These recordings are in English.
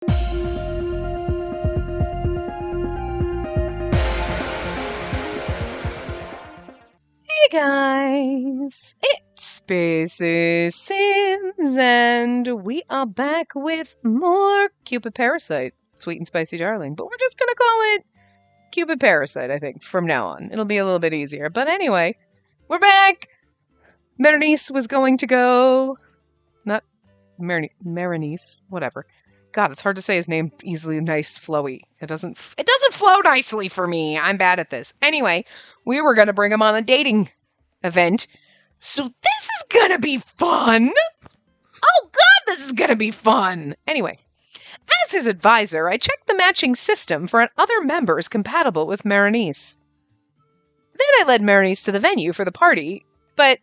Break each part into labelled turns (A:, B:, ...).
A: Hey guys, it's Spaces Sims, and we are back with more Cupid Parasite, Sweet and Spicy Darling, but we're just gonna call it Cupid Parasite, I think, from now on. It'll be a little bit easier, but anyway, we're back! Merenice was going to go... Not Merenice, whatever. God, it's hard to say his name easily, nice, flowy. It doesn't flow nicely for me. I'm bad at this. Anyway, we were going to bring him on a dating event. So this is going to be fun. Oh God, this is going to be fun. Anyway, as his advisor, I checked the matching system for other members compatible with Merenice. Then I led Merenice to the venue for the party, but...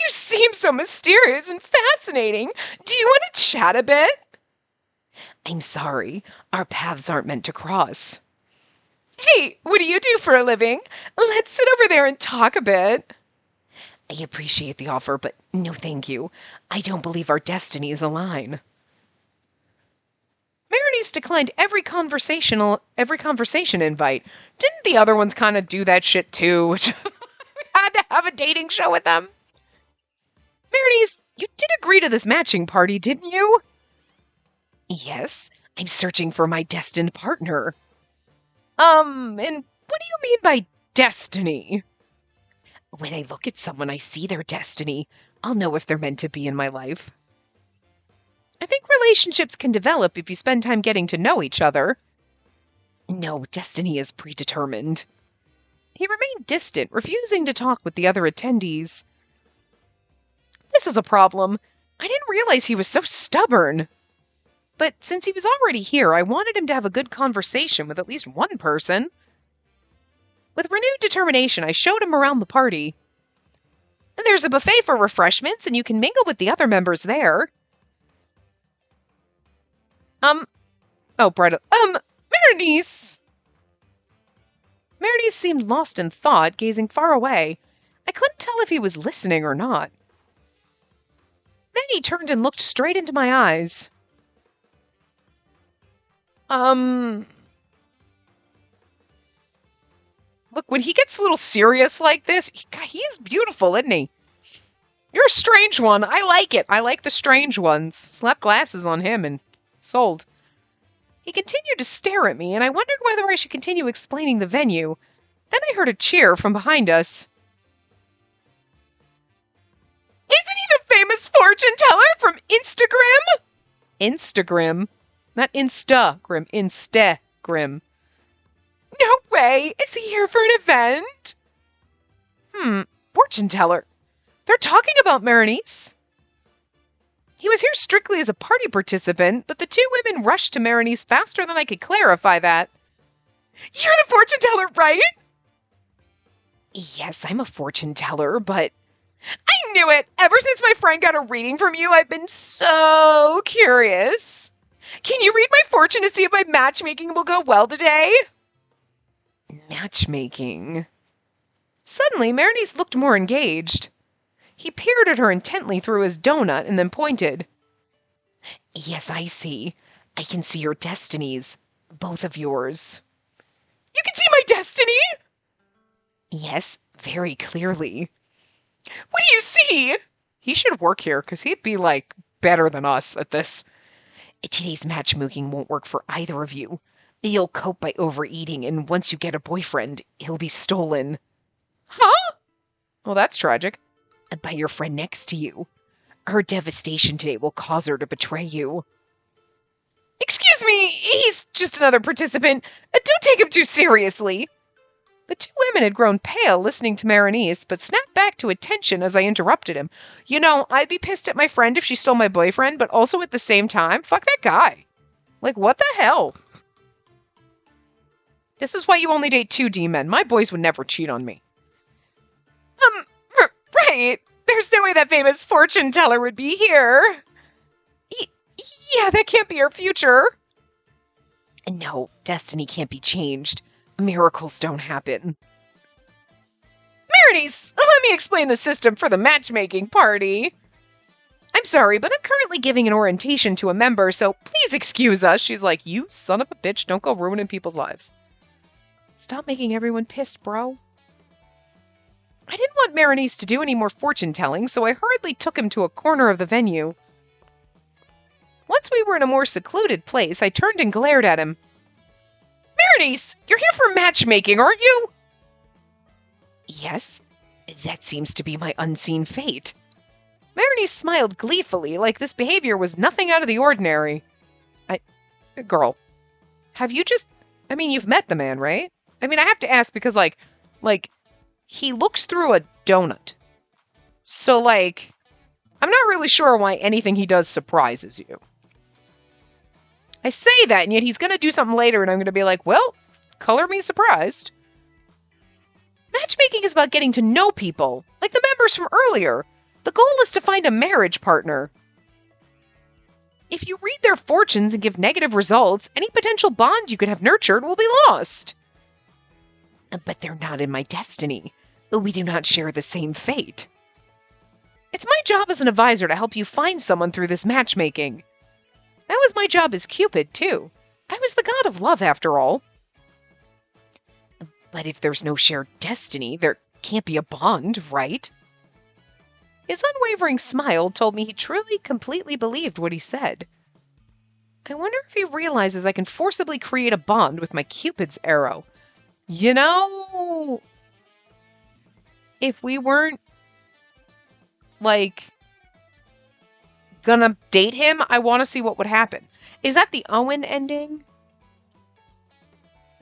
A: You seem so mysterious and fascinating. Do you want to chat a bit? I'm sorry. Our paths aren't meant to cross. Hey, what do you do for a living? Let's sit over there and talk a bit. I appreciate the offer, but no thank you. I don't believe our destinies align. Merenice declined every conversation invite. Didn't the other ones kind of do that shit too? We had to have a dating show with them. Merenice, you did agree to this matching party, didn't you? Yes, I'm searching for my destined partner. And what do you mean by destiny? When I look at someone, I see their destiny. I'll know if they're meant to be in my life. I think relationships can develop if you spend time getting to know each other. No, destiny is predetermined. He remained distant, refusing to talk with the other attendees. This is a problem. I didn't realize he was so stubborn. But since he was already here, I wanted him to have a good conversation with at least one person. With renewed determination, I showed him around the party. There's a buffet for refreshments, and you can mingle with the other members there. Merenice! Merenice seemed lost in thought, gazing far away. I couldn't tell if he was listening or not. Then he turned and looked straight into my eyes. Look, when he gets a little serious like this, he is beautiful, isn't he? You're a strange one. I like it. I like the strange ones. Slap glasses on him and sold. He continued to stare at me, and I wondered whether I should continue explaining the venue. Then I heard a cheer from behind us. Isn't he the famous fortune teller from Instagram? Instagram? Not Instagram. Instagram. No way! Is he here for an event? Fortune teller. They're talking about Merenice. He was here strictly as a party participant, but the two women rushed to Merenice faster than I could clarify that. You're the fortune teller, right? Yes, I'm a fortune teller, but... I knew it! Ever since my friend got a reading from you, I've been so curious. Can you read my fortune to see if my matchmaking will go well today? Matchmaking? Suddenly, Merenice looked more engaged. He peered at her intently through his donut and then pointed. Yes, I see. I can see your destinies. Both of yours. You can see my destiny? Yes, very clearly. What do you see? He should work here, because he'd be, better than us at this. Today's matchmaking won't work for either of you. You'll cope by overeating, and once you get a boyfriend, he'll be stolen. Huh? Well, that's tragic. By your friend next to you. Her devastation today will cause her to betray you. Excuse me, he's just another participant. Don't take him too seriously. The two women had grown pale listening to Merenice, but snapped back to attention as I interrupted him. You know, I'd be pissed at my friend if she stole my boyfriend, but also at the same time, fuck that guy. What the hell? This is why you only date 2D men. My boys would never cheat on me. Right. There's no way that famous fortune teller would be here. Yeah, that can't be our future. No, destiny can't be changed. Miracles don't happen. Merenice, let me explain the system for the matchmaking party. I'm sorry, but I'm currently giving an orientation to a member, so please excuse us. She's like, you son of a bitch, don't go ruining people's lives. Stop making everyone pissed, bro. I didn't want Merenice to do any more fortune-telling, so I hurriedly took him to a corner of the venue. Once we were in a more secluded place, I turned and glared at him. Merenice, you're here for matchmaking, aren't you? Yes, that seems to be my unseen fate. Merenice smiled gleefully, like this behavior was nothing out of the ordinary. Girl, have you just... I mean, you've met the man, right? I mean, I have to ask because, like, he looks through a donut. So, like, I'm not really sure why anything he does surprises you. I say that, and yet he's going to do something later, and I'm going to be like, well, color me surprised. Matchmaking is about getting to know people, like the members from earlier. The goal is to find a marriage partner. If you read their fortunes and give negative results, any potential bond you could have nurtured will be lost. But they're not in my destiny. We do not share the same fate. It's my job as an advisor to help you find someone through this matchmaking. That was my job as Cupid, too. I was the god of love, after all. But if there's no shared destiny, there can't be a bond, right? His unwavering smile told me he truly, completely believed what he said. I wonder if he realizes I can forcibly create a bond with my Cupid's arrow. You know, if we weren't, like, gonna date him, I want to see what would happen. Is that the Owen ending?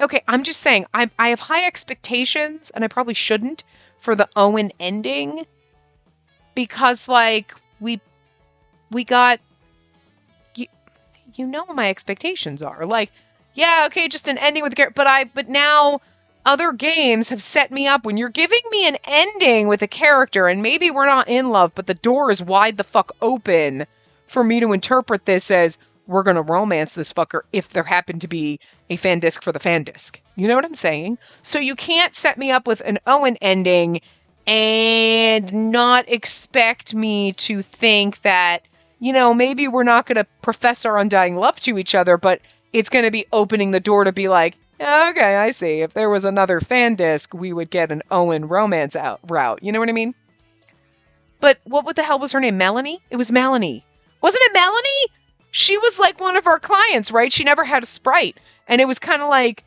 A: Okay, I'm just saying, I have high expectations, and I probably shouldn't, for the Owen ending. Because, like, we got, you know what my expectations are. Like, yeah, okay, just an ending with the character, but now other games have set me up when you're giving me an ending with a character, and maybe we're not in love, but the door is wide the fuck open for me to interpret this as, we're gonna romance this fucker if there happened to be a fan disc for the fan disc. You know what I'm saying? So you can't set me up with an Owen ending and not expect me to think that, you know, maybe we're not going to profess our undying love to each other, but it's going to be opening the door to be like, okay, I see. If there was another fan disc, we would get an Owen romance route. You know what I mean? But what the hell was her name? Melanie? It was Melanie. Wasn't it Melanie? She was like one of our clients, right? She never had a sprite. And it was kind of like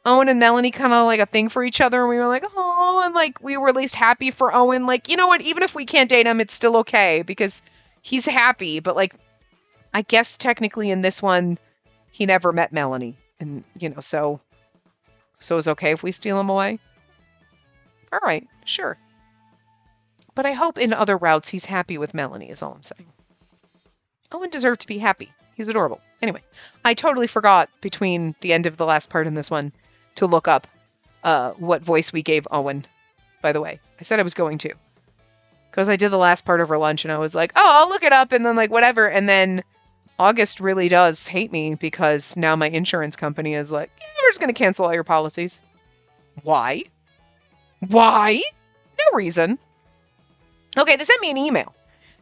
A: Owen and Melanie kind of like a thing for each other, and we were like, oh, and like we were at least happy for Owen. Like, you know what? Even if we can't date him, it's still okay because he's happy. But like, I guess technically in this one, he never met Melanie, and you know, so it's okay if we steal him away. All right, sure. But I hope in other routes he's happy with Melanie. Is all I'm saying. Owen deserved to be happy. He's adorable. Anyway, I totally forgot between the end of the last part and this one to look up what voice we gave Owen, by the way. I said I was going to. Because I did the last part over lunch and I was like, oh, I'll look it up and then like whatever. And then August really does hate me because now my insurance company is like, yeah, we're just going to cancel all your policies. Why? Why? No reason. Okay, they sent me an email.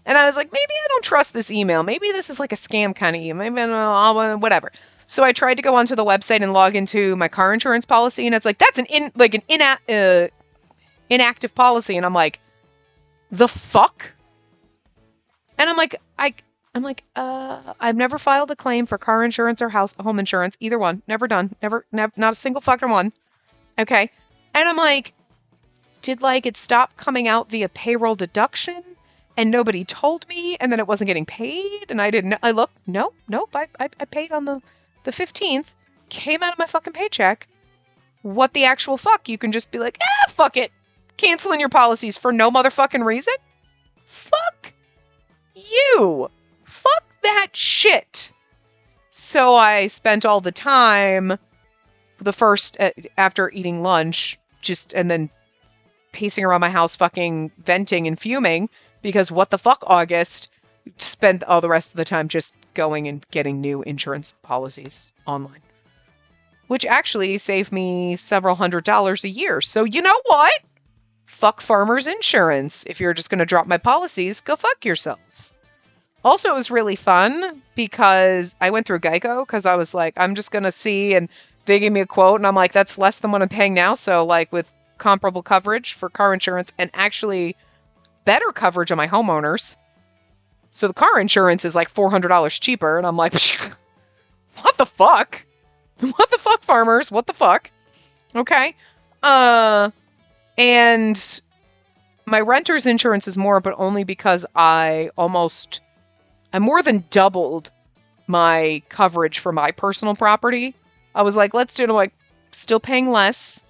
A: And I was like, maybe I don't trust this email. Maybe this is like a scam kind of email. Maybe whatever. So I tried to go onto the website and log into my car insurance policy, and it's like that's an inactive policy, and I'm like, the fuck? And I'm like, I've never filed a claim for car insurance or home insurance, either one. Never done. Never, not a single fucking one. Okay. And I'm like, did like it stop coming out via payroll deduction? And nobody told me, and then it wasn't getting paid, and I didn't know. I looked, nope, I paid on the 15th, came out of my fucking paycheck. What the actual fuck? You can just be like, fuck it. Canceling your policies for no motherfucking reason? Fuck you. Fuck that shit. So I spent all the time, the first, after eating lunch, and then pacing around my house fucking venting and fuming, because what the fuck, August? Spent all the rest of the time just going and getting new insurance policies online. Which actually saved me several $100s a year. So you know what? Fuck Farmers Insurance. If you're just going to drop my policies, go fuck yourselves. Also, it was really fun because I went through Geico because I was like, I'm just going to see. And they gave me a quote and I'm like, that's less than what I'm paying now. So like with comparable coverage for car insurance and actually better coverage on my homeowners. So the car insurance is like $400 cheaper. And I'm like, what the fuck? What the fuck, farmers? What the fuck? Okay. And my renter's insurance is more, but only because I more than doubled my coverage for my personal property. I was like, let's do it. I'm like, still paying less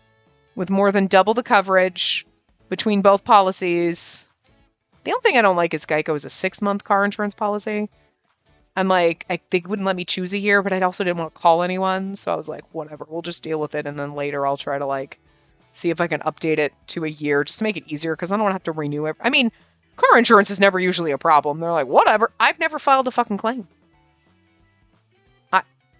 A: with more than double the coverage between both policies. The only thing I don't like is Geico is a 6-month car insurance policy. I'm like, they wouldn't let me choose a year, but I also didn't want to call anyone. So I was like, whatever, we'll just deal with it. And then later I'll try to like see if I can update it to a year just to make it easier because I don't want to have to renew it. I mean, car insurance is never usually a problem. They're like, whatever. I've never filed a fucking claim.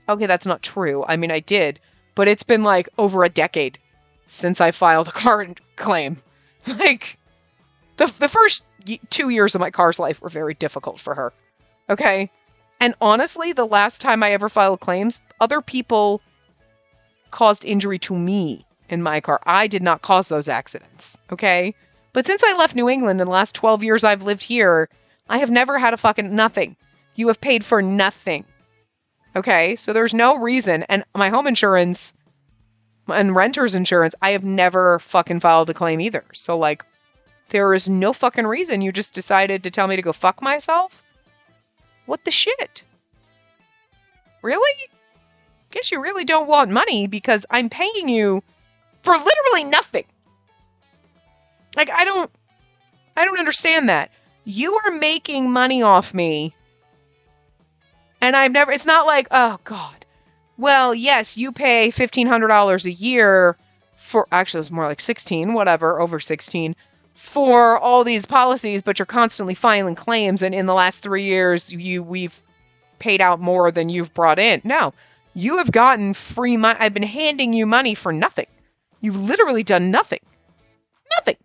A: Okay, that's not true. I mean, I did, but it's been like over a decade since I filed a car claim. Like, the first 2 years of my car's life were very difficult for her. Okay? And honestly, the last time I ever filed claims, other people caused injury to me in my car. I did not cause those accidents. Okay? But since I left New England in the last 12 years I've lived here, I have never had a fucking nothing. You have paid for nothing. Okay? So there's no reason. And my home insurance and renter's insurance, I have never fucking filed a claim either. So like, there is no fucking reason you just decided to tell me to go fuck myself? What the shit? Really? Guess you really don't want money because I'm paying you for literally nothing. Like, I don't understand that. You are making money off me. And it's not like, oh God. Well, yes, you pay $1,500 a year for, actually it was more like 16, whatever, over 16, for all these policies, but you're constantly filing claims. And in the last 3 years, we've paid out more than you've brought in. No, you have gotten free money. I've been handing you money for nothing. You've literally done nothing. Nothing.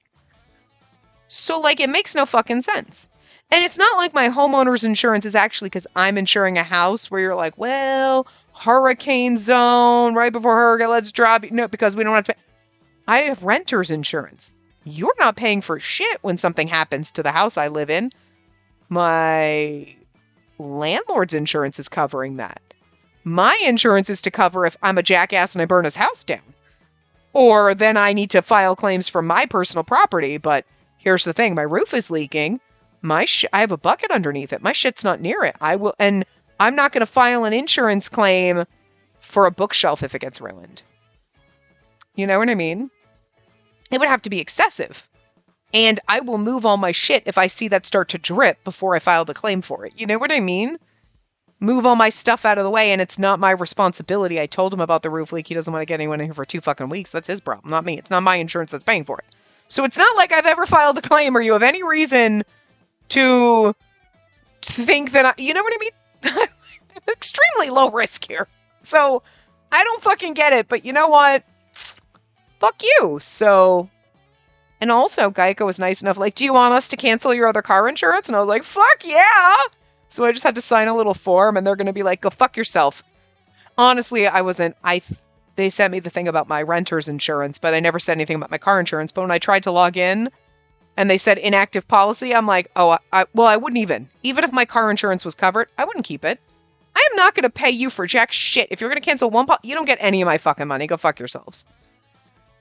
A: So, like, it makes no fucking sense. And it's not like my homeowner's insurance is actually because I'm insuring a house where you're like, well, hurricane zone, right before hurricane, let's drop it. No, because we don't have to pay. I have renter's insurance. You're not paying for shit when something happens to the house I live in. My landlord's insurance is covering that. My insurance is to cover if I'm a jackass and I burn his house down. Or then I need to file claims for my personal property. But here's the thing. My roof is leaking. I have a bucket underneath it. My shit's not near it. And I'm not going to file an insurance claim for a bookshelf if it gets ruined. You know what I mean? It would have to be excessive. And I will move all my shit if I see that start to drip before I file the claim for it. You know what I mean? Move all my stuff out of the way and it's not my responsibility. I told him about the roof leak. He doesn't want to get anyone in here for 2 fucking weeks. That's his problem, not me. It's not my insurance that's paying for it. So it's not like I've ever filed a claim or you have any reason to think that you know what I mean? Extremely low risk here. So I don't fucking get it, but you know what? Fuck you. So, and also Geico was nice enough, like, do you want us to cancel your other car insurance? And I was like, fuck yeah. So I just had to sign a little form and they're going to be like, go fuck yourself. Honestly, they sent me the thing about my renter's insurance, but I never said anything about my car insurance. But when I tried to log in and they said inactive policy, I'm like, oh, I wouldn't even if my car insurance was covered, I wouldn't keep it. I am not going to pay you for jack shit. If you're going to cancel one policy, you don't get any of my fucking money. Go fuck yourselves.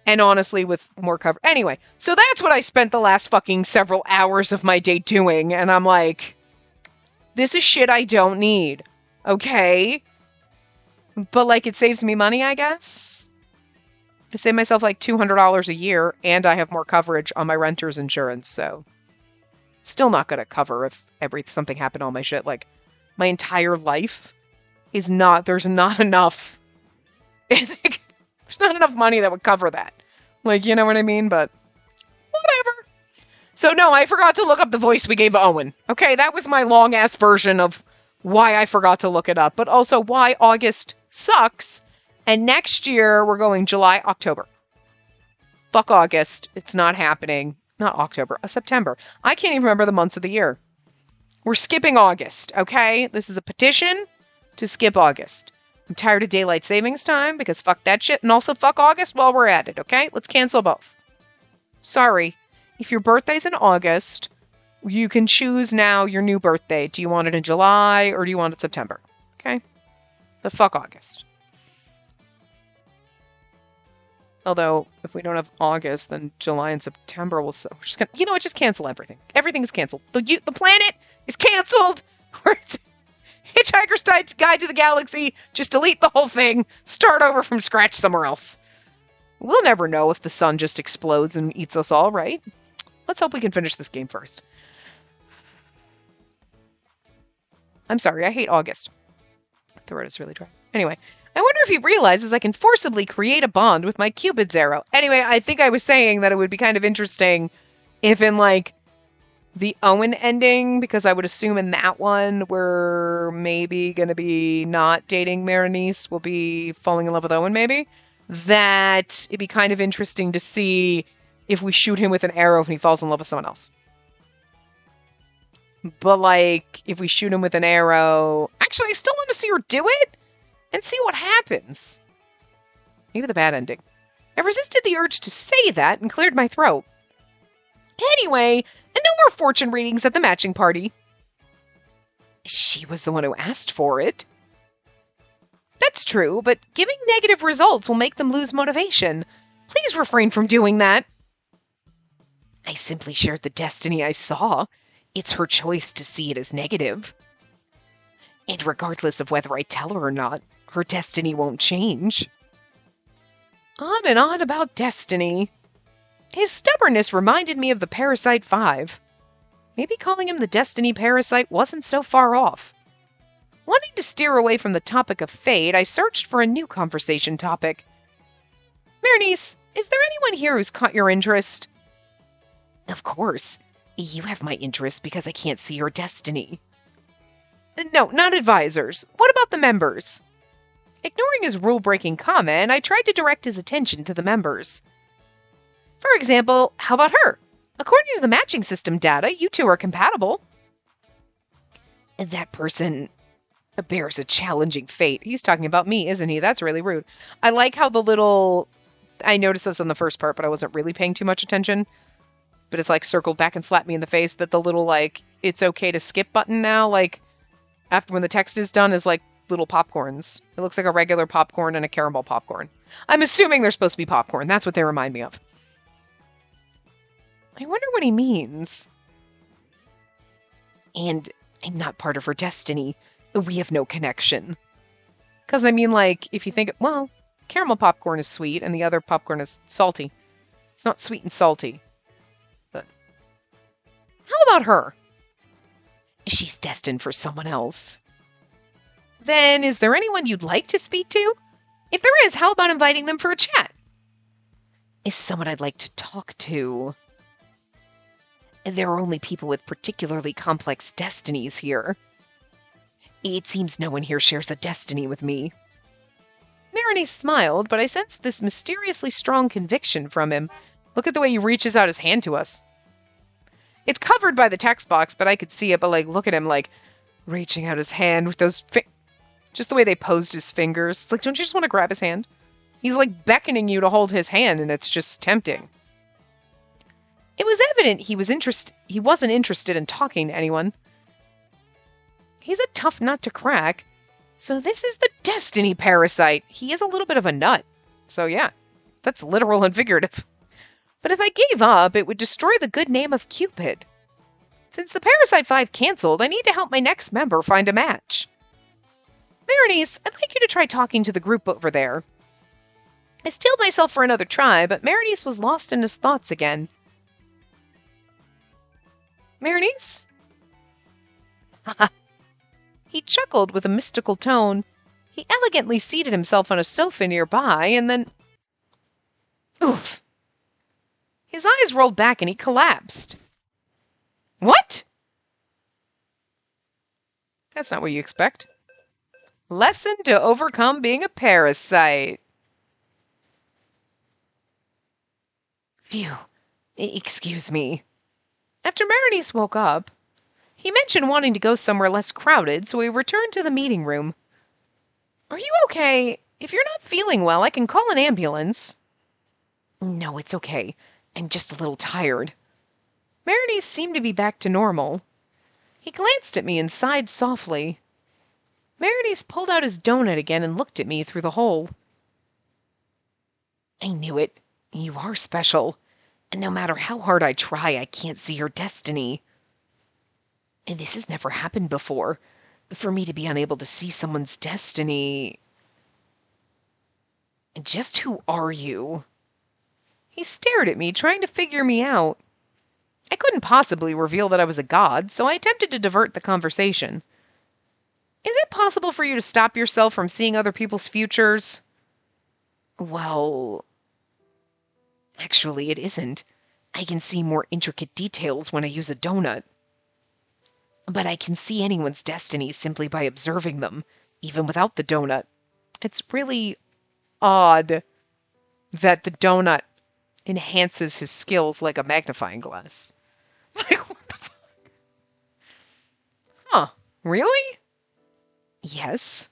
A: And honestly, with more cover. Anyway, so that's what I spent the last fucking several hours of my day doing. And I'm like, this is shit I don't need. Okay? But like, it saves me money, I guess. I save myself like $200 a year and I have more coverage on my renter's insurance. So still not going to cover if something happened to all my shit. Like, my entire life is not, there's not enough. There's not enough money that would cover that. Like, you know what I mean? But whatever. So no, I forgot to look up the voice we gave Owen. Okay, that was my long-ass version of why I forgot to look it up. But also why August sucks. And next year, we're going July, October. Fuck August. It's not happening. Not October. September. I can't even remember the months of the year. We're skipping August, okay? This is a petition to skip August. I'm tired of daylight savings time because fuck that shit, and also fuck August while we're at it, okay? Let's cancel both. Sorry. If your birthday's in August, you can choose now your new birthday. Do you want it in July or do you want it September? Okay? But fuck August. Although, if we don't have August, then July and September will... We're just gonna, you know what? Just cancel everything. Everything is canceled. The planet is canceled! Hitchhiker's Guide to the Galaxy. Just delete the whole thing. Start over from scratch somewhere else. We'll never know if the sun just explodes and eats us all, right? Let's hope we can finish this game first. I'm sorry, I hate August. The throat is really dry. Anyway, I wonder if he realizes I can forcibly create a bond with my Cupid's arrow. Anyway, I think I was saying that it would be kind of interesting if in, like, the Owen ending, because I would assume in that one we're maybe going to be not dating Merenice, we'll be falling in love with Owen maybe, that it'd be kind of interesting to see if we shoot him with an arrow and he falls in love with someone else. But, like, if we shoot him with an arrow... Actually, I still want to see her do it and see what happens. Maybe the bad ending. I resisted the urge to say that and cleared my throat. Anyway, and no more fortune readings at the matching party. She was the one who asked for it. That's true, but giving negative results will make them lose motivation. Please refrain from doing that. I simply shared the destiny I saw. It's her choice to see it as negative. And regardless of whether I tell her or not, her destiny won't change. On and on about destiny. His stubbornness reminded me of the Parasite 5. Maybe calling him the Destiny Parasite wasn't so far off. Wanting to steer away from the topic of fate, I searched for a new conversation topic. Merenice, is there anyone here who's caught your interest? Of course. You have my interest because I can't see your destiny. No, not advisors. What about the members? Ignoring his rule-breaking comment, I tried to direct his attention to the members. For example, how about her? According to the matching system data, you two are compatible. That person bears a challenging fate. He's talking about me, isn't he? That's really rude. I like how the little... I noticed this on the first part, but I wasn't really paying too much attention. But it's like circled back and slapped me in the face that the little, like, it's okay to skip button now, like, after when the text is done, is like little popcorns. It looks like a regular popcorn and a caramel popcorn. I'm assuming they're supposed to be popcorn. That's what they remind me of. I wonder what he means. And I'm not part of her destiny. We have no connection. Because, I mean, like, if you think, well, caramel popcorn is sweet and the other popcorn is salty. It's not sweet and salty. But how about her? She's destined for someone else. Then, is there anyone you'd like to speak to? If there is, how about inviting them for a chat? Is someone I'd like to talk to? There are only people with particularly complex destinies here. It seems no one here shares a destiny with me. Merenice smiled, but I sensed this mysteriously strong conviction from him. Look at the way he reaches out his hand to us. It's covered by the text box, but I could see it, but, like, look at him, like, reaching out his hand with those just the way they posed his fingers. It's like, don't you just want to grab his hand? He's, like, beckoning you to hold his hand, and it's just tempting. It was evident he wasn't interested in talking to anyone. He's a tough nut to crack. So this is the Destiny Parasite. He is a little bit of a nut. So yeah, that's literal and figurative. But if I gave up, it would destroy the good name of Cupid. Since the Parasite 5 canceled, I need to help my next member find a match. Merenice, I'd like you to try talking to the group over there. I steeled myself for another try, but Merenice was lost in his thoughts again. Merenice? Haha. He chuckled with a mystical tone. He elegantly seated himself on a sofa nearby, and then... Oof! His eyes rolled back and he collapsed. What? That's not what you expect. Lesson to overcome being a parasite. Phew. Excuse me. After Merenice woke up, He mentioned wanting to go somewhere less crowded, so we returned to the meeting room. Are you okay? If you're not feeling well, I can call an ambulance. No, it's okay. I'm just a little tired. Merenice seemed to be back to normal. He glanced at me and sighed softly. Merenice pulled out his donut again and looked at me through the hole. I knew it. You are special. And no matter how hard I try, I can't see your destiny. And this has never happened before. For me to be unable to see someone's destiny. Just who are you? He stared at me, trying to figure me out. I couldn't possibly reveal that I was a god, so I attempted to divert the conversation. Is it possible for you to stop yourself from seeing other people's futures? Well, actually, it isn't. I can see more intricate details when I use a donut. But I can see anyone's destiny simply by observing them, even without the donut. It's really odd that the donut enhances his skills like a magnifying glass. Like, what the fuck? Huh, really? Yes.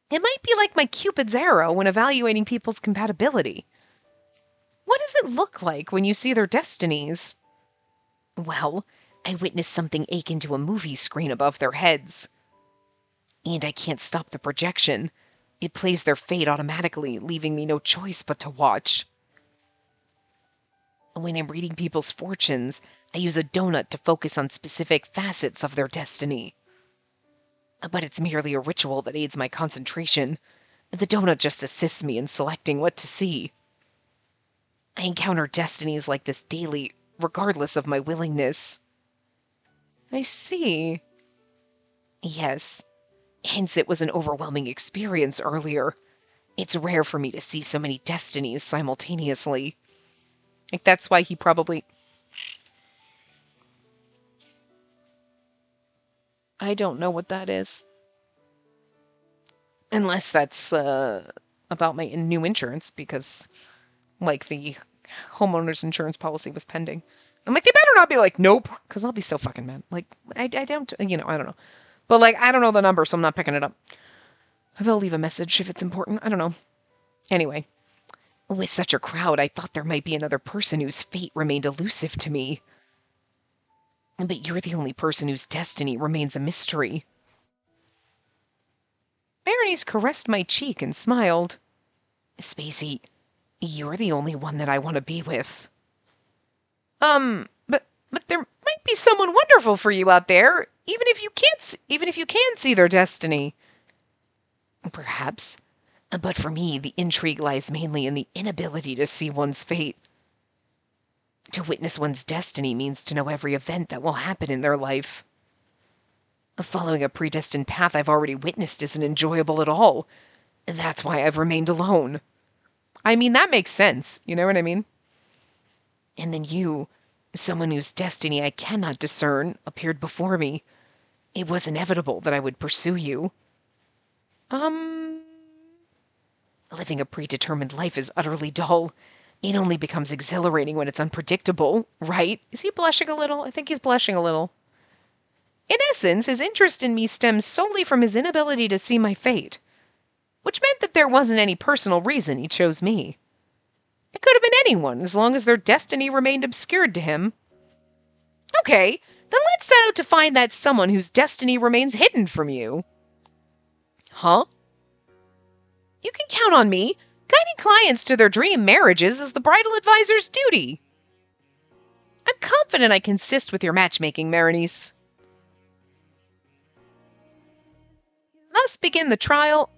A: It might be like my Cupid's arrow when evaluating people's compatibility. What does it look like when you see their destinies? Well, I witnessed something ache into a movie screen above their heads. And I can't stop the projection. It plays their fate automatically, leaving me no choice but to watch. When I'm reading people's fortunes, I use a donut to focus on specific facets of their destiny. But it's merely a ritual that aids my concentration. The donut just assists me in selecting what to see. I encounter destinies like this daily, regardless of my willingness. I see. Yes. Hence it was an overwhelming experience earlier. It's rare for me to see so many destinies simultaneously. Like, that's why he probably... I don't know what that is. Unless that's about my new insurance, because, like, the homeowner's insurance policy was pending. I'm like, they better not be like, nope, because I'll be so fucking mad. Like, I don't, I don't know. But, like, I don't know the number, so I'm not picking it up. They'll leave a message if it's important. I don't know. Anyway, with such a crowd, I thought there might be another person whose fate remained elusive to me. But you're the only person whose destiny remains a mystery. Merenice caressed my cheek and smiled. Spacey, you're the only one that I want to be with. But there might be someone wonderful for you out there, even if you can see their destiny. Perhaps. But for me, the intrigue lies mainly in the inability to see one's fate. To witness one's destiny means to know every event that will happen in their life. Following a predestined path I've already witnessed isn't enjoyable at all. That's why I've remained alone. I mean, that makes sense. You know what I mean? And then you, someone whose destiny I cannot discern, appeared before me. It was inevitable that I would pursue you. Living a predetermined life is utterly dull. It only becomes exhilarating when it's unpredictable, right? Is he blushing a little? I think he's blushing a little. In essence, his interest in me stems solely from his inability to see my fate, which meant that there wasn't any personal reason he chose me. It could have been anyone, as long as their destiny remained obscured to him. Okay, then let's set out to find that someone whose destiny remains hidden from you. Huh? You can count on me. Guiding clients to their dream marriages is the bridal advisor's duty. I'm confident I can assist with your matchmaking, Merenice. Thus began the trials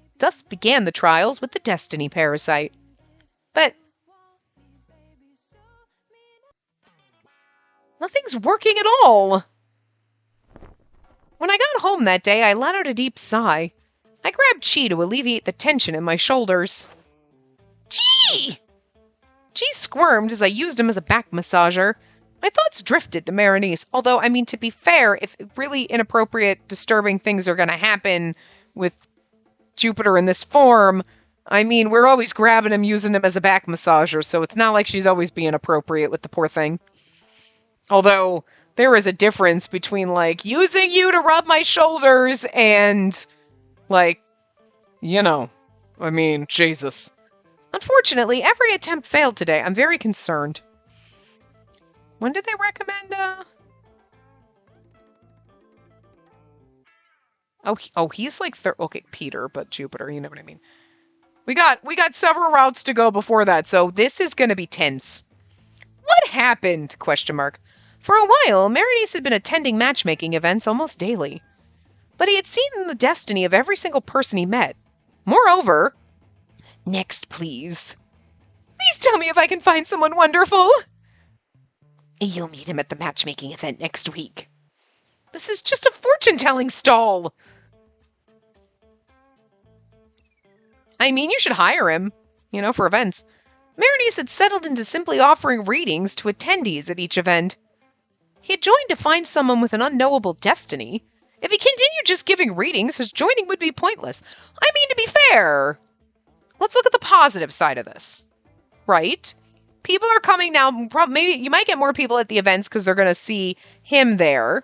A: with the Destiny Parasite. But nothing's working at all. When I got home that day, I let out a deep sigh. I grabbed Chi to alleviate the tension in my shoulders. Chi! Chi squirmed as I used him as a back massager. My thoughts drifted to Merenice, although, I mean, to be fair, if really inappropriate, disturbing things are going to happen with Jupiter in this form, I mean, we're always grabbing him, using him as a back massager, so it's not like she's always being appropriate with the poor thing. Although, there is a difference between, like, using you to rub my shoulders and, like, I mean, Jesus. Unfortunately, every attempt failed today. I'm very concerned. When did they recommend, Oh, he's like okay, Peter, but Jupiter, you know what I mean. We got several routes to go before that, so this is going to be tense. What happened? Question mark. For a while, Merenice had been attending matchmaking events almost daily. But he had seen the destiny of every single person he met. Moreover, next, please. Please tell me if I can find someone wonderful. You'll meet him at the matchmaking event next week. This is just a fortune-telling stall. I mean, you should hire him, for events. Merenice had settled into simply offering readings to attendees at each event. He had joined to find someone with an unknowable destiny. If he continued just giving readings, his joining would be pointless. I mean, to be fair, let's look at the positive side of this, right? People are coming now. Maybe you might get more people at the events because they're going to see him there.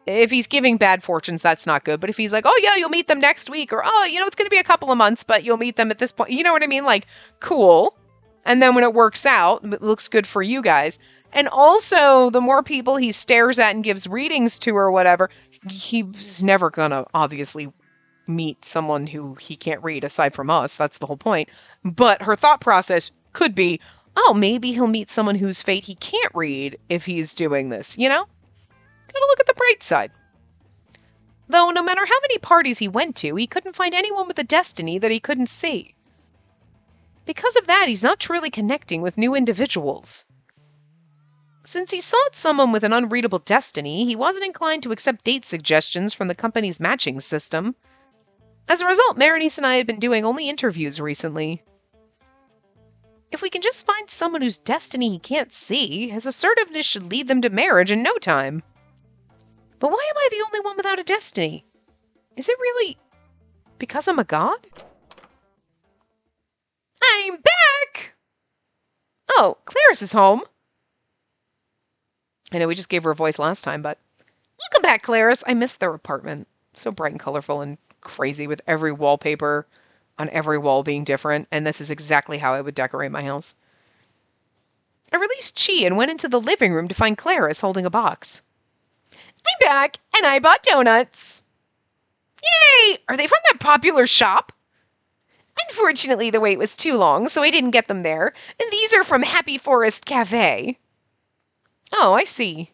A: If he's giving bad fortunes, that's not good. But if he's like, oh, yeah, you'll meet them next week. Or, oh, it's going to be a couple of months, but you'll meet them at this point. You know what I mean? Like, cool. And then when it works out, it looks good for you guys. And also, the more people he stares at and gives readings to or whatever, he's never going to obviously meet someone who he can't read aside from us. That's the whole point. But her thought process could be, oh, maybe he'll meet someone whose fate he can't read if he's doing this, Gotta look at the bright side. Though no matter how many parties he went to, he couldn't find anyone with a destiny that he couldn't see. Because of that, he's not truly connecting with new individuals. Since he sought someone with an unreadable destiny, he wasn't inclined to accept date suggestions from the company's matching system. As a result, Merenice and I had been doing only interviews recently. If we can just find someone whose destiny he can't see, his assertiveness should lead them to marriage in no time. But why am I the only one without a destiny? Is it really because I'm a god? I'm back! Oh, Claris is home. I know we just gave her a voice last time, but welcome back, Claris. I missed their apartment. So bright and colorful and crazy with every wallpaper on every wall being different, and this is exactly how I would decorate my house. I released Chi and went into the living room to find Claris holding a box. I'm back, and I bought donuts. Yay! Are they from that popular shop? Unfortunately, the wait was too long, so I didn't get them there. And these are from Happy Forest Cafe. Oh, I see.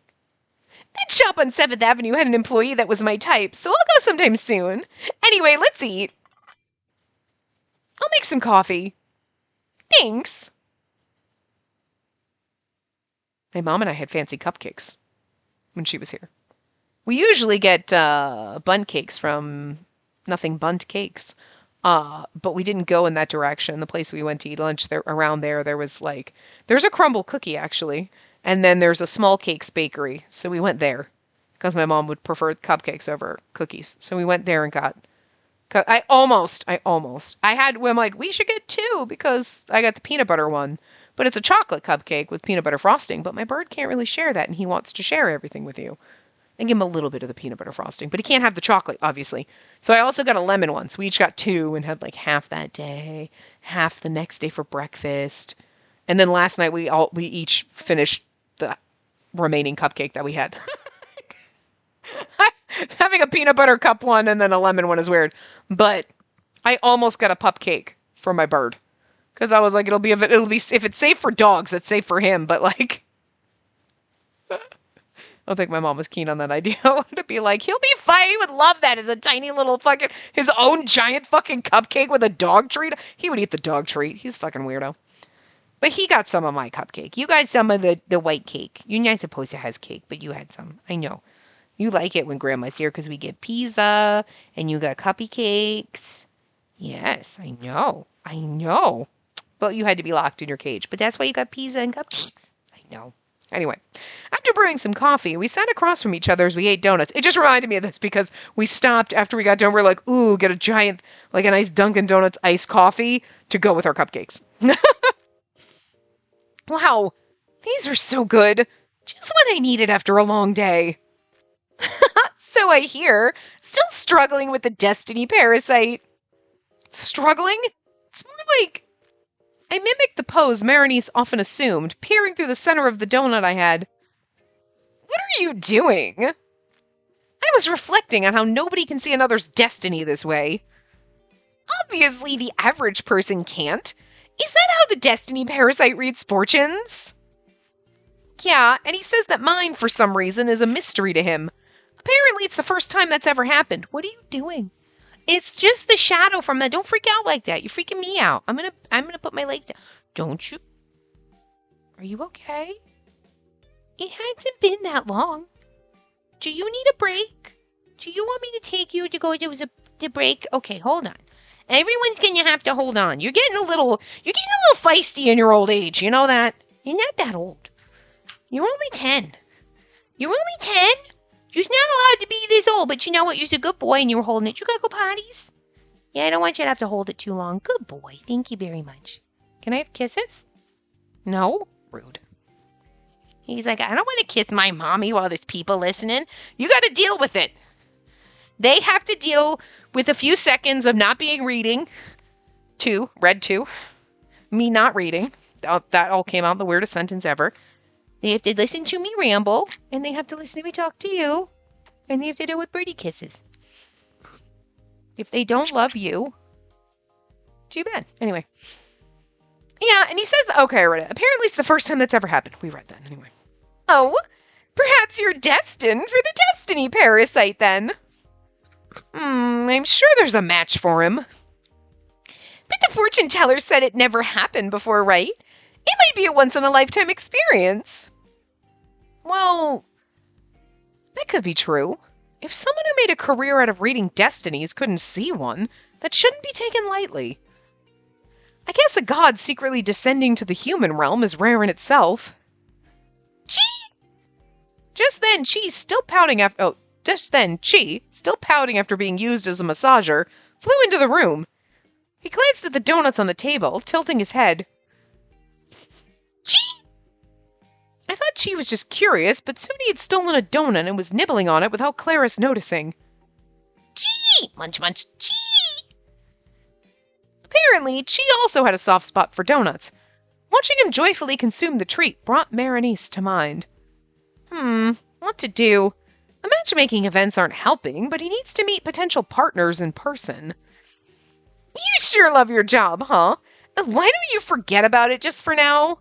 A: That shop on 7th Avenue had an employee that was my type, so I'll go sometime soon. Anyway, let's eat. I'll make some coffee. Thanks. My mom and I had fancy cupcakes when she was here. We usually get bun cakes from Nothing Bunt Cakes. But we didn't go in that direction. The place we went to eat lunch around there was there's a crumble cookie actually, and then there's a small cakes bakery. So we went there because my mom would prefer cupcakes over cookies. So we went there and got. I'm like, we should get two because I got the peanut butter one, but it's a chocolate cupcake with peanut butter frosting. But my bird can't really share that, and he wants to share everything with you. And give him a little bit of the peanut butter frosting, but he can't have the chocolate, obviously. So I also got a lemon one. So we each got two and had like half that day, half the next day for breakfast. And then last night we each finished the remaining cupcake that we had. Having a peanut butter cup one and then a lemon one is weird. But I almost got a pup cake for my bird. Because I was like, it'll be if it's safe for dogs, it's safe for him. But like I don't think my mom was keen on that idea. I wanted to be like, he'll be fine. He would love that as a tiny little fucking, his own giant fucking cupcake with a dog treat. He would eat the dog treat. He's a fucking weirdo. But he got some of my cupcake. You got some of the white cake. You're not supposed to have cake, but you had some. I know. You like it when Grandma's here because we get pizza and you got cupcakes. Yes, I know. I know. Well, you had to be locked in your cage, but that's why you got pizza and cupcakes. I know. Anyway, after brewing some coffee, we sat across from each other as we ate donuts. It just reminded me of this because we stopped after we got done. We're like, ooh, get a giant, like a nice Dunkin' Donuts iced coffee to go with our cupcakes. Wow, these are so good. Just when I need it after a long day. So I hear. Still struggling with the destiny parasite. Struggling? It's more like... I mimicked the pose Merenice often assumed, peering through the center of the donut I had. What are you doing? I was reflecting on how nobody can see another's destiny this way. Obviously, the average person can't. Is that how the destiny parasite reads fortunes? Yeah, and he says that mine, for some reason, is a mystery to him. Apparently, it's the first time that's ever happened. What are you doing? It's just the shadow from that. Don't freak out like that. You're freaking me out. I'm gonna put my legs down. Don't you? Are you okay? It hasn't been that long. Do you need a break? Do you want me to take you to go to the break? Okay, hold on. Everyone's gonna have to hold on. You're getting a little feisty in your old age. You know that? You're not that old. You're only 10. You're only 10? You're not allowed to be this old, but you know what? You're a good boy and you were holding it. You gotta go potties? Yeah, I don't want you to have to hold it too long. Good boy. Thank you very much. Can I have kisses? No? Rude. He's like, I don't want to kiss my mommy while there's people listening. You gotta deal with it. They have to deal with a few seconds of not being reading. Read two. Me not reading. That all came out in the weirdest sentence ever. They have to listen to me ramble, and they have to listen to me talk to you, and they have to deal with birdie kisses. If they don't love you, too bad. Anyway. Yeah, and he says, okay, I read it. Apparently it's the first time that's ever happened. We read that anyway. Oh, perhaps you're destined for the destiny parasite then. I'm sure there's a match for him. But the fortune teller said it never happened before, right? It might be a once-in-a-lifetime experience. Well, that could be true. If someone who made a career out of reading destinies couldn't see one, that shouldn't be taken lightly. I guess a god secretly descending to the human realm is rare in itself. Chee! Just then, Chi, still pouting after being used as a massager, flew into the room. He glanced at the donuts on the table, tilting his head. Chi! I thought Chi was just curious, but soon he had stolen a donut and was nibbling on it without Claris noticing. Chi! Munch, munch, Chi! Apparently, Chi also had a soft spot for donuts. Watching him joyfully consume the treat brought Merenice to mind. What to do? The matchmaking events aren't helping, but he needs to meet potential partners in person. You sure love your job, huh? Why don't you forget about it just for now?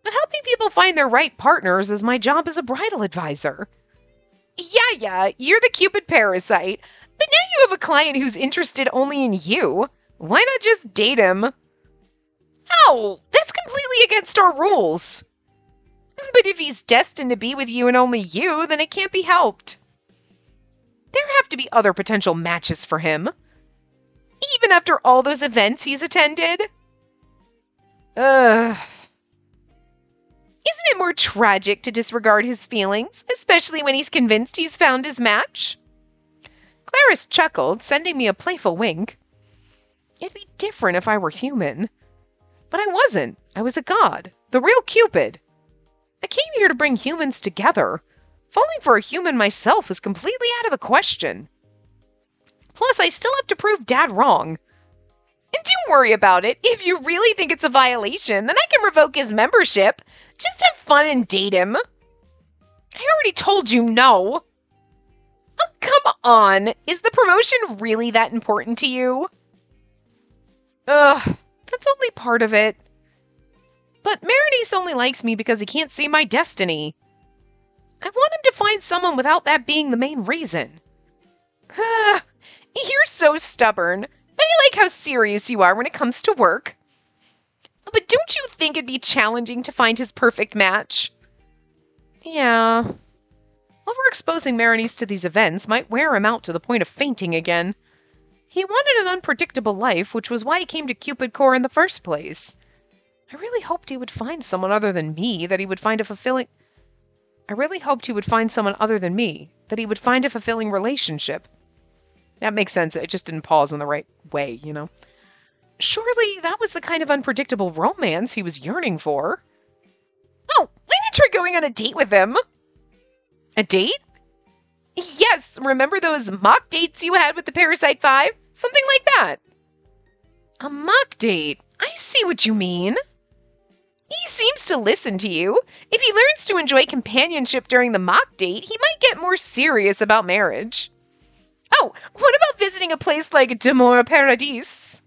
A: But helping people find their right partners is my job as a bridal advisor. Yeah, you're the Cupid parasite, but now you have a client who's interested only in you. Why not just date him? No, that's completely against our rules. But if he's destined to be with you and only you, then it can't be helped. There have to be other potential matches for him. Even after all those events he's attended. Isn't it more tragic to disregard his feelings, especially when he's convinced he's found his match? Claris chuckled, sending me a playful wink. It'd be different if I were human. But I wasn't. I was a god. The real Cupid. I came here to bring humans together. Falling for a human myself is completely out of the question. Plus, I still have to prove Dad wrong. And don't worry about it. If you really think it's a violation, then I can revoke his membership. Just have fun and date him. I already told you no. Oh, come on. Is the promotion really that important to you? That's only part of it. But Merenice only likes me because he can't see my destiny. I want him to find someone without that being the main reason. You're so stubborn. But I like how serious you are when it comes to work. But don't you think it'd be challenging to find his perfect match? Yeah. Overexposing Merenice to these events might wear him out to the point of fainting again. He wanted an unpredictable life, which was why he came to Cupid Core in the first place. I really hoped he would find someone other than me, that he would find a fulfilling relationship. That makes sense. It just didn't pause in the right way, you know? Surely that was the kind of unpredictable romance he was yearning for. Oh, why not try going on a date with him. A date? Yes, remember those mock dates you had with the Parasite 5? Something like that. A mock date? I see what you mean. He seems to listen to you. If he learns to enjoy companionship during the mock date, he might get more serious about marriage. Oh, what about visiting a place like Deepening Paradise?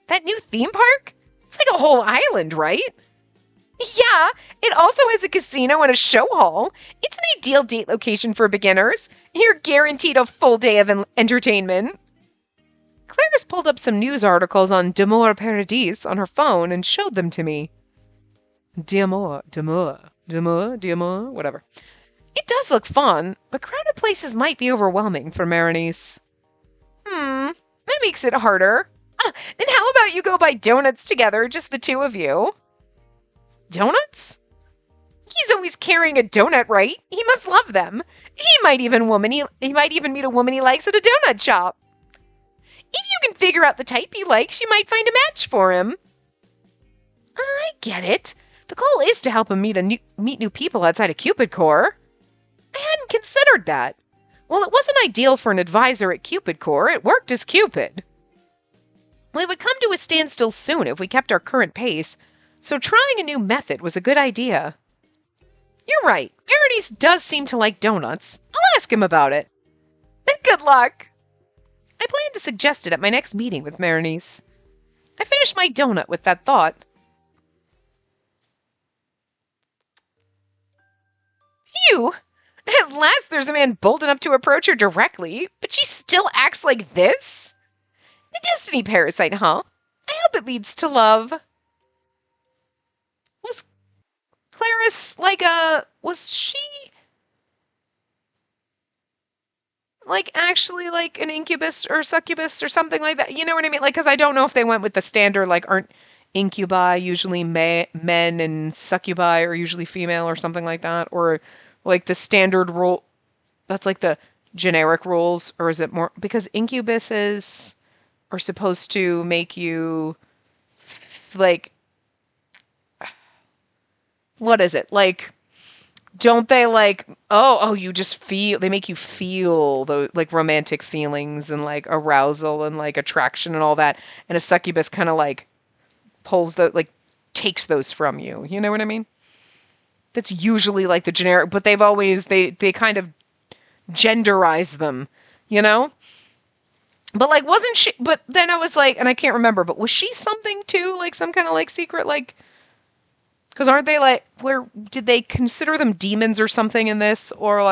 A: That new theme park? It's like a whole island, right? Yeah, it also has a casino and a show hall. It's an ideal date location for beginners. You're guaranteed a full day of entertainment. Claris pulled up some news articles on Deepening Paradise on her phone and showed them to me. Deepening, whatever. It does look fun, but crowded places might be overwhelming for Merenice. That makes it harder. Then how about you go buy donuts together, just the two of you? Donuts? He's always carrying a donut, right? He must love them. He might even meet a woman he likes at a donut shop. If you can figure out the type he likes, you might find a match for him. I get it. The goal is to help him meet new people outside of Cupid Core. I hadn't considered that. Well, it wasn't ideal for an advisor at Cupid Core. It worked as Cupid. We would come to a standstill soon if we kept our current pace, so trying a new method was a good idea. You're right. Merenice does seem to like donuts. I'll ask him about it. Good luck. I plan to suggest it at my next meeting with Merenice. I finished my donut with that thought. Phew! At last there's a man bold enough to approach her directly, but she still acts like this? The destiny parasite, huh? I hope it leads to love. Was Claris was she actually an incubus or succubus or something like that? You know what I mean? Because I don't know if they went with the standard, aren't incubi usually men and succubi are usually female or something like that? Or the standard rule, that's the generic rules, or is it more, because incubuses are supposed to make you what is it? Don't they you just feel, they make you feel the romantic feelings and arousal and attraction and all that. And a succubus kind of pulls takes those from you. You know what I mean? That's usually the generic, but they've always, they kind of genderize them, you know? But wasn't she, but then I was and I can't remember, but was she something too? Some kind of secret, because aren't they where did they consider them demons or something in this? Or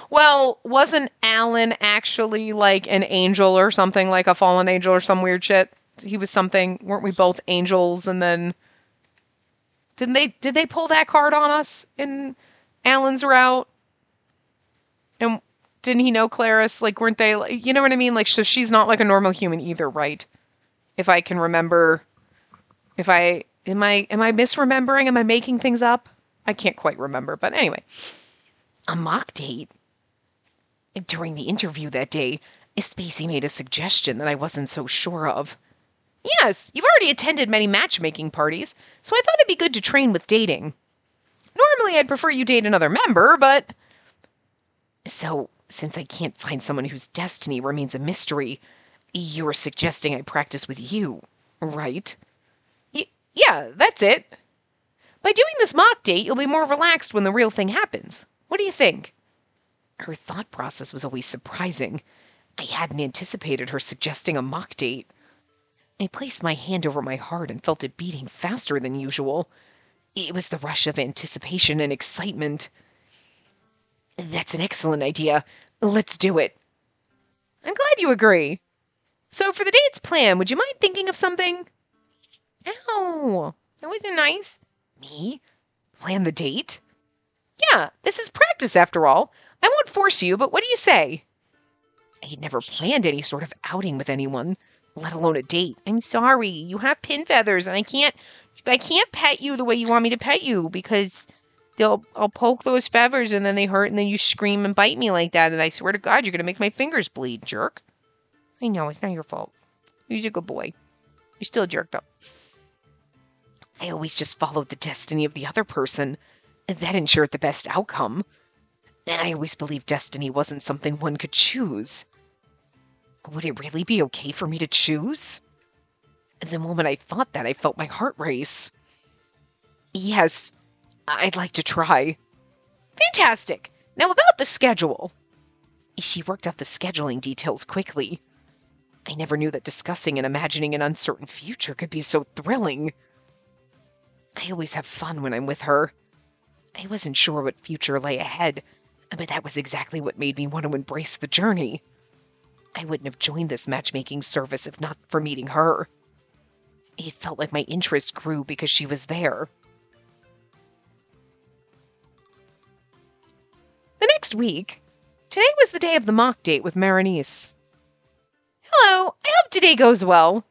A: well, wasn't Alan actually an angel or something, a fallen angel or some weird shit? He was something, weren't we both angels? And then did they pull that card on us in Alan's route? And didn't he know Claris? Weren't they, you know what I mean? So she's not a normal human either, right? If I can remember, am I misremembering? Am I making things up? I can't quite remember, but anyway. A mock date? During the interview that day, Spacey made a suggestion that I wasn't so sure of. Yes, you've already attended many matchmaking parties, so I thought it'd be good to train with dating. Normally I'd prefer you date another member, but... So, since I can't find someone whose destiny remains a mystery, you're suggesting I practice with you, right? Yeah, that's it. By doing this mock date, you'll be more relaxed when the real thing happens. What do you think? Her thought process was always surprising. I hadn't anticipated her suggesting a mock date. I placed my hand over my heart and felt it beating faster than usual. It was the rush of anticipation and excitement. That's an excellent idea. Let's do it. I'm glad you agree. So for the date's plan, would you mind thinking of something? Ow, that wasn't nice. Me? Plan the date? Yeah, this is practice after all. I won't force you, but what do you say? I had never planned any sort of outing with anyone, let alone a date. I'm sorry, you have pin feathers, and I can't pet you the way you want me to pet you, because I'll poke those feathers and then they hurt and then you scream and bite me like that, and I swear to God, you're going to make my fingers bleed, jerk. I know, it's not your fault. You're a good boy. You're still a jerk, though. I always just followed the destiny of the other person. That ensured the best outcome. I always believed destiny wasn't something one could choose. Would it really be okay for me to choose? The moment I thought that, I felt my heart race. Yes, I'd like to try. Fantastic! Now about the schedule. She worked out the scheduling details quickly. I never knew that discussing and imagining an uncertain future could be so thrilling. I always have fun when I'm with her. I wasn't sure what future lay ahead, but that was exactly what made me want to embrace the journey. I wouldn't have joined this matchmaking service if not for meeting her. It felt like my interest grew because she was there. The next week, today was the day of the mock date with Merenice. Hello, I hope today goes well.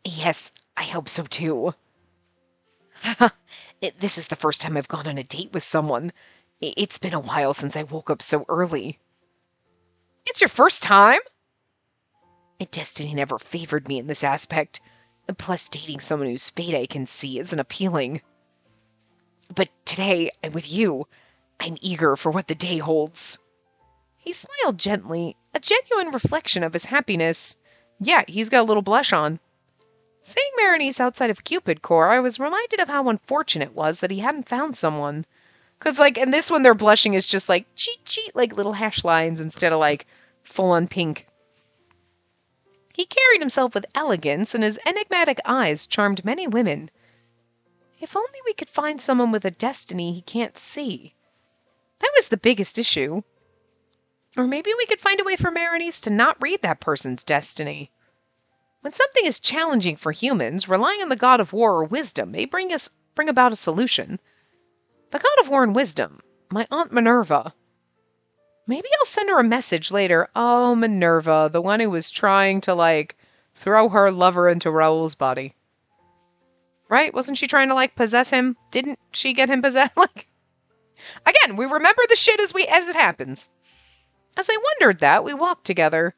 A: Yes, I hope so too. This is the first time I've gone on a date with someone. It's been a while since I woke up so early. It's your first time? Destiny never favored me in this aspect. Plus, dating someone whose fate I can see isn't appealing. But today, I'm with you. I'm eager for what the day holds. He smiled gently, a genuine reflection of his happiness. Yeah, he's got a little blush on. Seeing Merenice outside of Cupid Core, I was reminded of how unfortunate it was that he hadn't found someone. Because, in this one, their blushing is just, cheat, little hash lines instead of, full-on pink. He carried himself with elegance, and his enigmatic eyes charmed many women. If only we could find someone with a destiny he can't see. That was the biggest issue. Or maybe we could find a way for Merenice to not read that person's destiny. When something is challenging for humans, relying on the god of war or wisdom may bring about a solution. The god of war and wisdom, my Aunt Minerva. Maybe I'll send her a message later. Oh, Minerva, the one who was trying to, throw her lover into Raoul's body. Right? Wasn't she trying to, possess him? Didn't she get him possessed? Again, we remember the shit as it happens. As I wondered that, we walked together.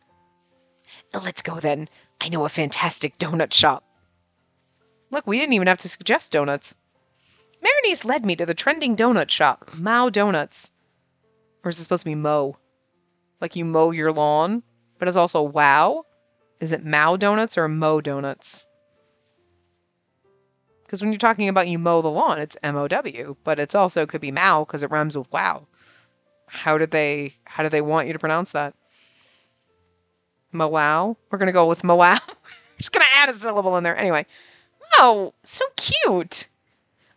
A: Let's go then. I know a fantastic donut shop. Look, we didn't even have to suggest donuts. Merenice led me to the trending donut shop, Mow Donuts. Or is it supposed to be mow? Like you mow your lawn, but it's also wow? Is it Mow Donuts or Mow Donuts? Because when you're talking about you mow the lawn, it's M-O-W, but it's also could be Mow because it rhymes with wow. How did they want you to pronounce that? Mowow? We're going to go with Mowow. Just going to add a syllable in there. Anyway. Oh, so cute.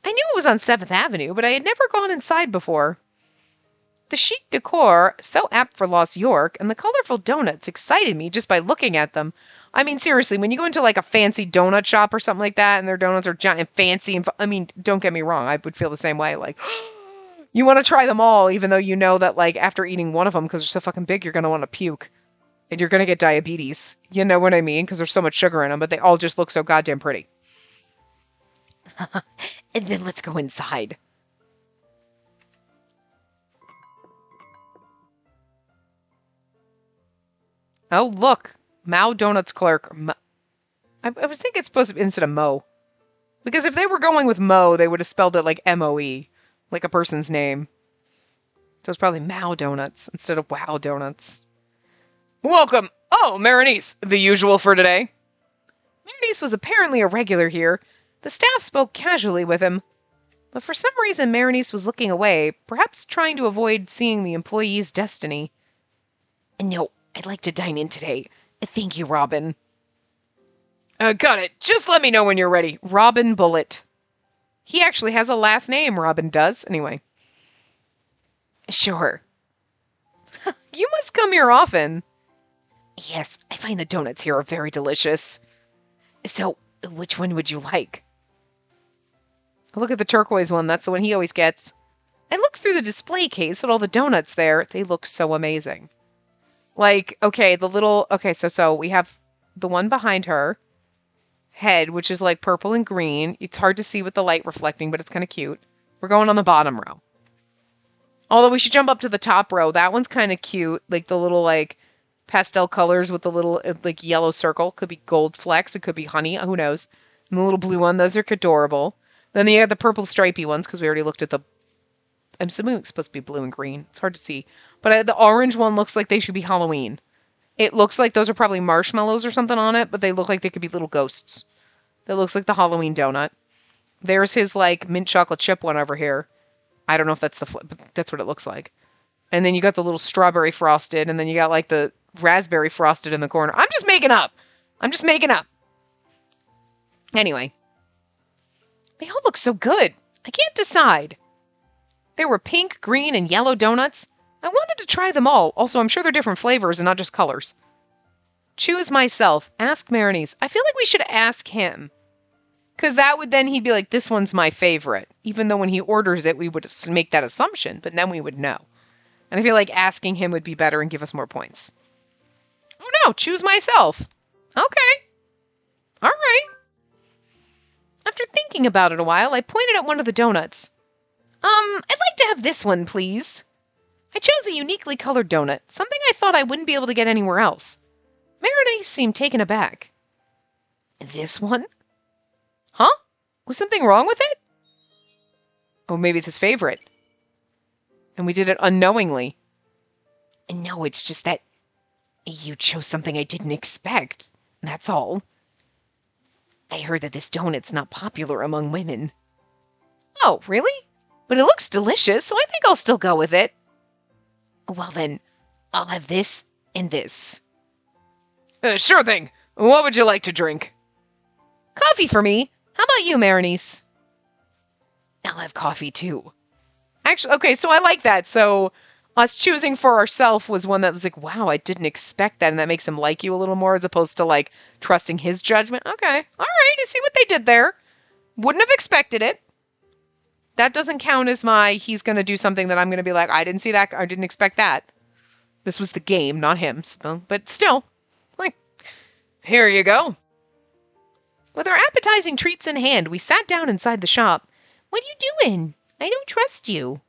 A: I knew it was on 7th Avenue, but I had never gone inside before. The chic decor, so apt for Lost York, and the colorful donuts excited me just by looking at them. I mean, seriously, when you go into a fancy donut shop or something like that, and their donuts are giant and fancy, and don't get me wrong, I would feel the same way. You want to try them all, even though you know that, after eating one of them, because they're so fucking big, you're going to want to puke. And you're going to get diabetes. You know what I mean? Because there's so much sugar in them, but they all just look so goddamn pretty. And then let's go inside. Oh, look. Mow Donuts clerk. I was thinking it's supposed to be instead of Mo. Because if they were going with Mo, they would have spelled it like M-O-E. Like a person's name. So it's probably Mow Donuts instead of Wow Donuts. Welcome. Oh, Merenice, the usual for today. Merenice was apparently a regular here. The staff spoke casually with him. But for some reason, Merenice was looking away, perhaps trying to avoid seeing the employee's destiny. No, I'd like to dine in today. Thank you, Robin. Got it. Just let me know when you're ready. Robin Bullet. He actually has a last name, Robin does. Anyway. Sure. You must come here often. Yes, I find the donuts here are very delicious. So, which one would you like? Look at the turquoise one. That's the one he always gets. I looked through the display case at all the donuts there. They look so amazing. Okay, so we have the one behind her head, which is purple and green. It's hard to see with the light reflecting, but it's kind of cute. We're going on the bottom row. Although we should jump up to the top row. That one's kind of cute. The little, pastel colors with the little, yellow circle. Could be gold flecks. It could be honey. Who knows? And the little blue one. Those are adorable. Then you have the purple stripy ones, because we already looked at the I'm assuming it's supposed to be blue and green. It's hard to see. But the orange one looks like they should be Halloween. It looks like those are probably marshmallows or something on it, but they look like they could be little ghosts. That looks like the Halloween donut. There's his, like, mint chocolate chip one over here. I don't know if that's but that's what it looks like. And then you got the little strawberry frosted, and then you got, like, the raspberry frosted in the corner. I'm just making up. Anyway. They all look so good. I can't decide. There were pink, green, and yellow donuts. I wanted to try them all. Also, I'm sure they're different flavors and not just colors. Choose myself. Ask Merenice. I feel like we should ask him. Because that would then he'd be like, this one's my favorite. Even though when he orders it, we would make that assumption. But then we would know. And I feel like asking him would be better and give us more points. Oh no, choose myself. Okay. All right. After thinking about it a while, I pointed at one of the donuts. I'd like to have this one, please. I chose a uniquely colored donut, something I thought I wouldn't be able to get anywhere else. Merenice seemed taken aback. This one? Huh? Was something wrong with it? Oh, maybe it's his favorite. And we did it unknowingly. No, it's just that you chose something I didn't expect. That's all. I heard that this donut's not popular among women. Oh, really? But it looks delicious, so I think I'll still go with it. Well then, I'll have this and this. Sure thing. What would you like to drink? Coffee for me. How about you, Merenice? I'll have coffee too. Actually, okay, so I like that. So us choosing for ourselves was one that was like, wow, I didn't expect that. And that makes him like you a little more as opposed to like trusting his judgment. Okay, all right, I see what they did there. Wouldn't have expected it. That doesn't count as he's going to do something that I'm going to be like, I didn't see that. I didn't expect that. This was the game, not him. So, but still, like, here you go. With our appetizing treats in hand, we sat down inside the shop. What are you doing? I don't trust you.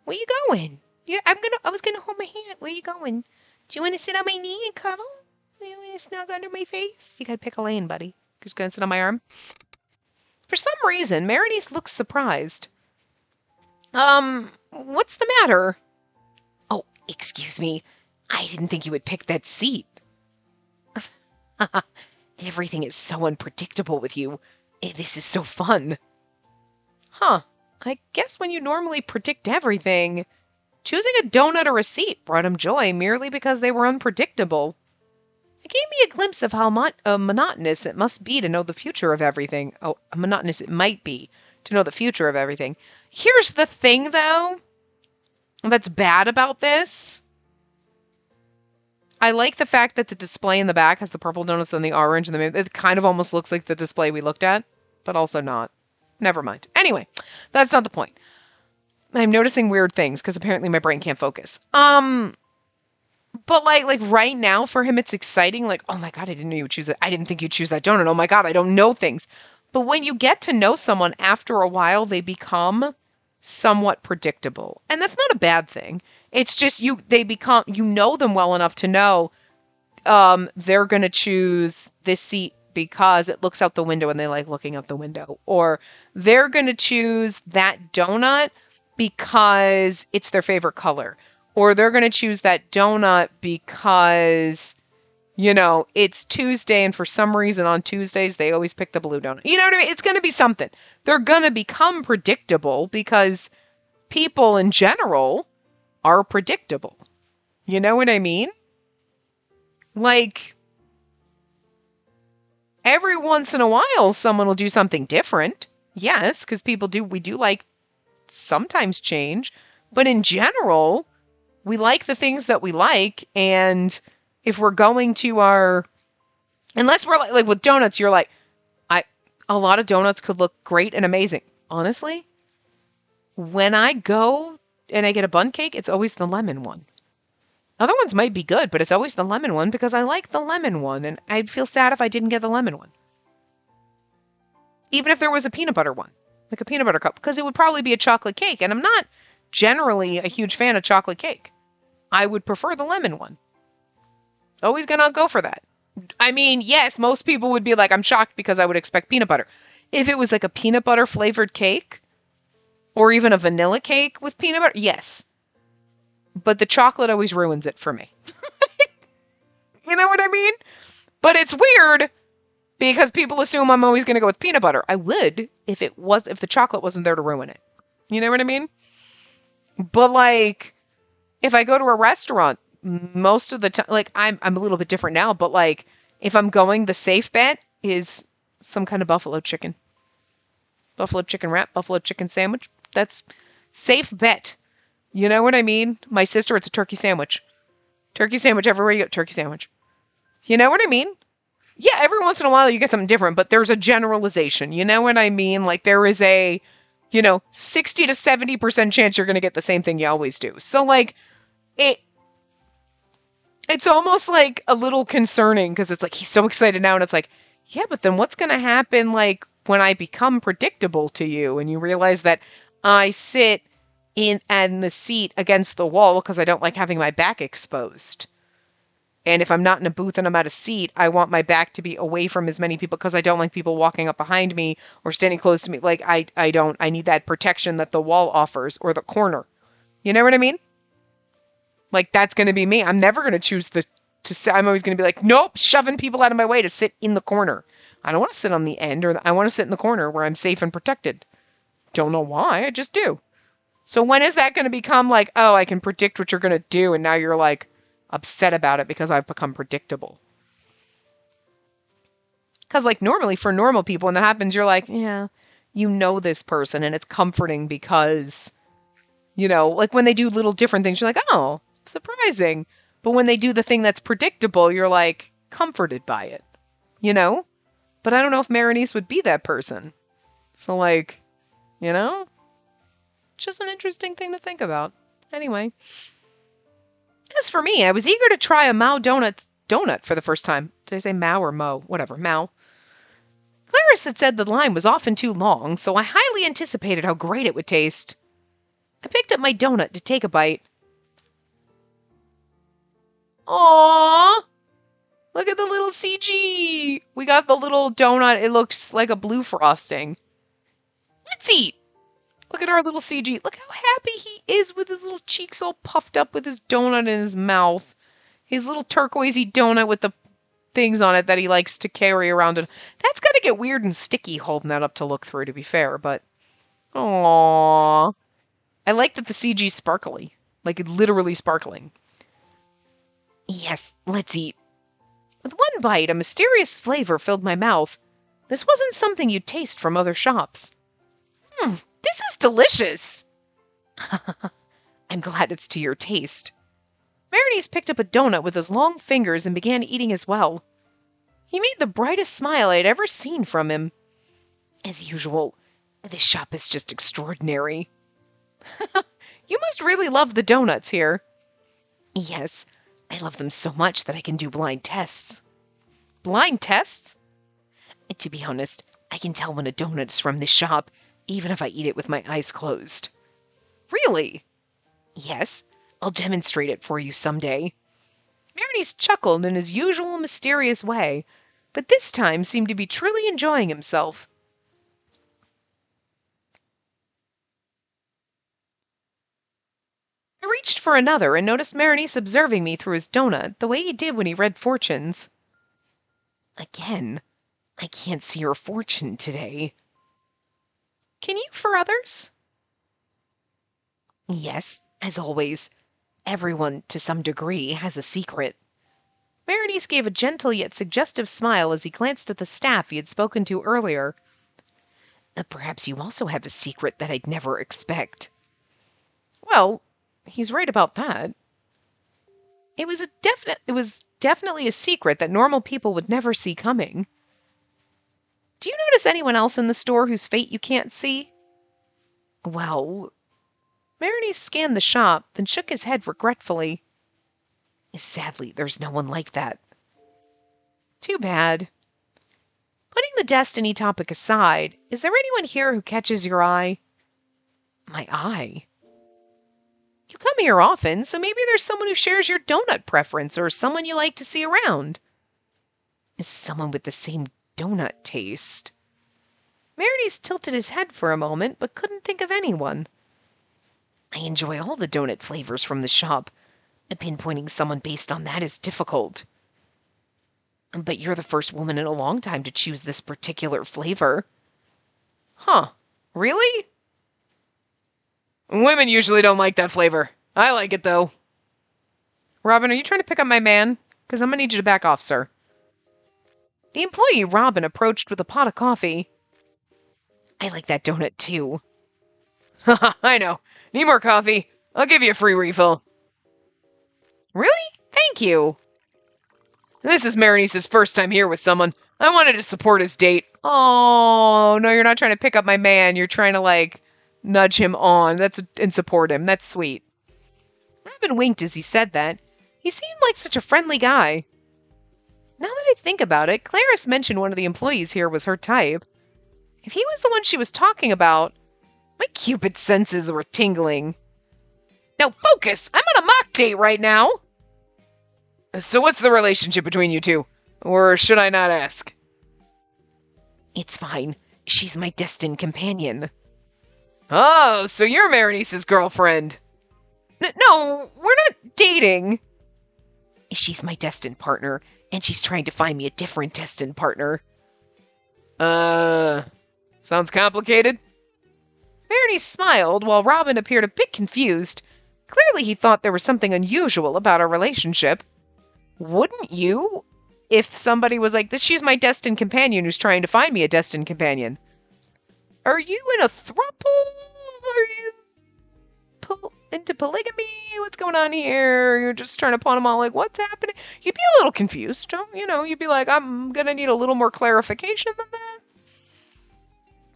A: Where you going? Yeah, I was gonna hold my hand. Where you going? Do you want to sit on my knee and cuddle? Do you want to snuggle under my face? You gotta pick a lane, buddy. You're just gonna sit on my arm. For some reason, Merenice looks surprised. What's the matter? Oh, excuse me. I didn't think you would pick that seat. Everything is so unpredictable with you. This is so fun. Huh. I guess when you normally predict everything, choosing a donut or a seat brought him joy merely because they were unpredictable. It gave me a glimpse of how monotonous it must be to know the future of everything. Oh, monotonous it might be to know the future of everything. Here's the thing, though, that's bad about this. I like the fact that the display in the back has the purple donuts and the orange, and it kind of almost looks like the display we looked at, but also not. Never mind. Anyway, that's not the point. I'm noticing weird things because apparently my brain can't focus. But like right now for him, it's exciting. Like, oh my God, I didn't know you would choose it. I didn't think you'd choose that donut. Oh my God, I don't know things. But when you get to know someone after a while, they become somewhat predictable. And that's not a bad thing. It's just you know them well enough to know they're going to choose this seat because it looks out the window and they like looking out the window. Or they're going to choose that donut because it's their favorite color. Or they're going to choose that donut because, it's Tuesday and for some reason on Tuesdays they always pick the blue donut. You know what I mean? It's going to be something. They're going to become predictable because people in general are predictable. You know what I mean? Like, every once in a while someone will do something different. Yes, because we do like sometimes change. But in general, we like the things that we like, and if we're going to unless we're like with donuts, you're like, a lot of donuts could look great and amazing. Honestly, when I go and I get a bun cake, it's always the lemon one. Other ones might be good, but it's always the lemon one because I like the lemon one, and I'd feel sad if I didn't get the lemon one. Even if there was a peanut butter one, like a peanut butter cup, because it would probably be a chocolate cake, and I'm not generally a huge fan of chocolate cake. I would prefer the lemon one. Always gonna go for that. I mean, yes, most people would be like, I'm shocked because I would expect peanut butter. If it was like a peanut butter flavored cake, Or even a vanilla cake with peanut butter? Yes. But the chocolate always ruins it for me. You know what I mean? But it's weird because people assume I'm always going to go with peanut butter. I would if the chocolate wasn't there to ruin it. You know what I mean? But like if I go to a restaurant, most of the time, like I'm a little bit different now, but like if I'm going, the safe bet is some kind of buffalo chicken wrap, buffalo chicken sandwich. That's safe bet. You know what I mean? My sister, it's a turkey sandwich. Turkey sandwich everywhere you go. Turkey sandwich. You know what I mean? Yeah, every once in a while you get something different, but there's a generalization. You know what I mean? Like there is a, 60 to 70% chance you're going to get the same thing you always do. So like it's almost like a little concerning because it's like he's so excited now and it's like, yeah, but then what's going to happen like when I become predictable to you and you realize that I sit in the seat against the wall because I don't like having my back exposed. And if I'm not in a booth and I'm at a seat, I want my back to be away from as many people because I don't like people walking up behind me or standing close to me. Like I need that protection that the wall offers or the corner. You know what I mean? Like that's going to be me. I'm never going to choose to sit. I'm always going to be like, nope, shoving people out of my way to sit in the corner. I don't want to sit on the end I want to sit in the corner where I'm safe and protected. Don't know why. I just do. So when is that going to become like, oh, I can predict what you're going to do. And now you're like upset about it because I've become predictable. Because like normally for normal people, when that happens, you're like, yeah, this person. And it's comforting because, like when they do little different things, you're like, oh, surprising. But when they do the thing that's predictable, you're like comforted by it, But I don't know if Merenice would be that person. So like, just an interesting thing to think about. Anyway. As for me, I was eager to try a Mow Donuts donut for the first time. Did I say Mow or Mo? Whatever, Mow. Claris had said the line was often too long, so I highly anticipated how great it would taste. I picked up my donut to take a bite. Aww! Look at the little CG! We got the little donut. It looks like a blue frosting. Let's eat! Look at our little CG. Look how happy he is with his little cheeks all puffed up with his donut in his mouth. His little turquoisey donut with the things on it that he likes to carry around. And that's got to get weird and sticky holding that up to look through, to be fair. But, aww. I like that the CG's sparkly. Like, literally sparkling. Yes, let's eat. With one bite, a mysterious flavor filled my mouth. This wasn't something you'd taste from other shops. This is delicious. I'm glad it's to your taste. Merenice picked up a donut with his long fingers and began eating as well. He made the brightest smile I had ever seen from him. As usual, this shop is just extraordinary. You must really love the donuts here. Yes, I love them so much that I can do blind tests. Blind tests? To be honest, I can tell when a donut is from this shop, even if I eat it with my eyes closed. Really? Yes, I'll demonstrate it for you someday. Merenice chuckled in his usual mysterious way, but this time seemed to be truly enjoying himself. I reached for another and noticed Merenice observing me through his donut the way he did when he read fortunes. Again, I can't see your fortune today. Can you for others? Yes, as always. Everyone, to some degree, has a secret. Merenice gave a gentle yet suggestive smile as he glanced at the staff he had spoken to earlier. Perhaps you also have a secret that I'd never expect. Well, he's right about that. It was definitely a secret that normal people would never see coming. Do you notice anyone else in the store whose fate you can't see? Well, Merenice scanned the shop, then shook his head regretfully. Sadly, there's no one like that. Too bad. Putting the destiny topic aside, is there anyone here who catches your eye? My eye? You come here often, so maybe there's someone who shares your donut preference or someone you like to see around. Is someone with the same donut taste? Merenice tilted his head for a moment, but couldn't think of anyone. I enjoy all the donut flavors from the shop. Pinpointing someone based on that is difficult. But you're the first woman in a long time to choose this particular flavor. Huh. Really? Women usually don't like that flavor. I like it, though. Robin, are you trying to pick up my man? Because I'm going to need you to back off, sir. The employee, Robin, approached with a pot of coffee. I like that donut, too. Haha, I know. Need more coffee? I'll give you a free refill. Really? Thank you. This is Merenice's first time here with someone. I wanted to support his date. Oh, no, you're not trying to pick up my man. You're trying to, nudge him on. And support him. That's sweet. Robin winked as he said that. He seemed like such a friendly guy. Now that I think about it, Claris mentioned one of the employees here was her type. If he was the one she was talking about, my Cupid senses were tingling. Now focus! I'm on a mock date right now! So what's the relationship between you two? Or should I not ask? It's fine. She's my destined companion. Oh, so you're Merenice's girlfriend. No, we're not dating. She's my destined partner, and she's trying to find me a different destined partner. Sounds complicated? Merenice smiled, while Robin appeared a bit confused. Clearly he thought there was something unusual about our relationship. Wouldn't you? If somebody was like, she's my destined companion who's trying to find me a destined companion. Are you in a throuple? Are you into polygamy? What's going on here? You're just trying to pawn them all, what's happening? You'd be a little confused. You'd be like, I'm going to need a little more clarification than that.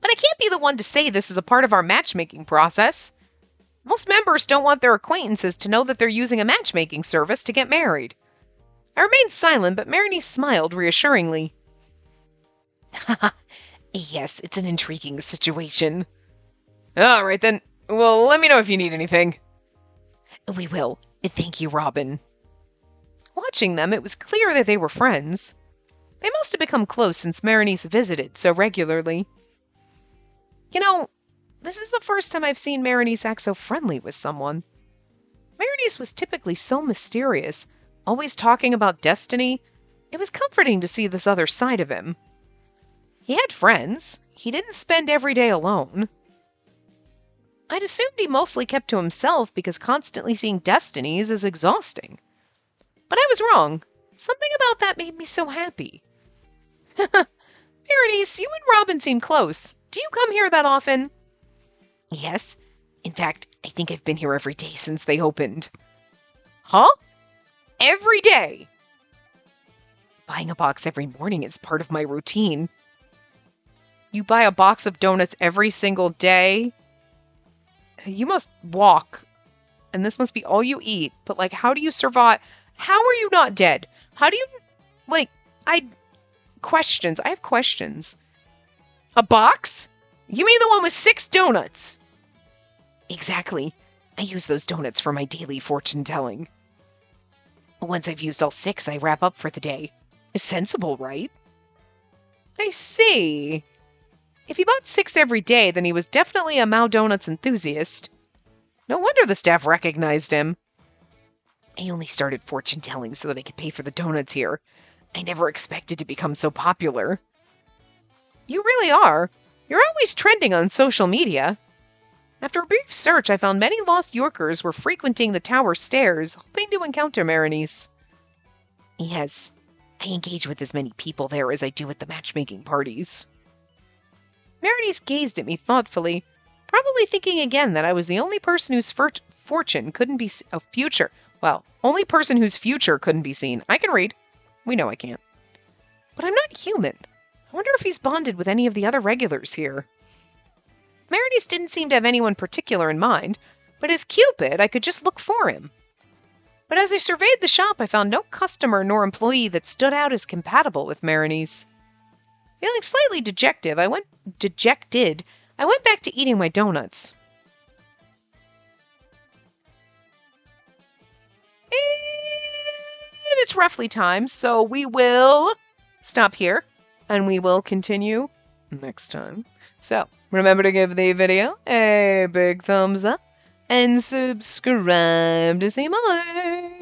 A: But I can't be the one to say this is a part of our matchmaking process. Most members don't want their acquaintances to know that they're using a matchmaking service to get married. I remained silent, but Merenice smiled reassuringly. Yes, it's an intriguing situation. All right, then. Well, let me know if you need anything. We will. Thank you, Robin. Watching them, it was clear that they were friends. They must have become close since Merenice visited so regularly. This is the first time I've seen Merenice act so friendly with someone. Merenice was typically so mysterious, always talking about destiny. It was comforting to see this other side of him. He had friends. He didn't spend every day alone. I'd assumed he mostly kept to himself because constantly seeing destinies is exhausting. But I was wrong. Something about that made me so happy. Merenice, you and Robin seem close. Do you come here that often? Yes. In fact, I think I've been here every day since they opened. Huh? Every day? Buying a box every morning is part of my routine. You buy a box of donuts every single day? You must walk. And this must be all you eat. But, how do you survive? How are you not dead? How do you, questions. I have questions. A box? You mean the one with 6 donuts? Exactly. I use those donuts for my daily fortune telling. Once I've used all 6, I wrap up for the day. It's sensible, right? I see. If he bought 6 every day, then he was definitely a Mow Donuts enthusiast. No wonder the staff recognized him. I only started fortune telling so that I could pay for the donuts here. I never expected to become so popular. You really are. You're always trending on social media. After a brief search, I found many lost Yorkers were frequenting the tower stairs, hoping to encounter Merenice. Yes, I engage with as many people there as I do at the matchmaking parties. Merenice gazed at me thoughtfully, probably thinking again that I was the only person whose fortune couldn't be future. Well, only person whose future couldn't be seen. I can read. We know I can't. But I'm not human. I wonder if he's bonded with any of the other regulars here. Merenice didn't seem to have anyone particular in mind, but as Cupid, I could just look for him. But as I surveyed the shop, I found no customer nor employee that stood out as compatible with Merenice. Feeling slightly dejected, I went back to eating my donuts. And it's roughly time, so we will stop here, and we will continue next time. So, remember to give the video a big thumbs up and subscribe to see more.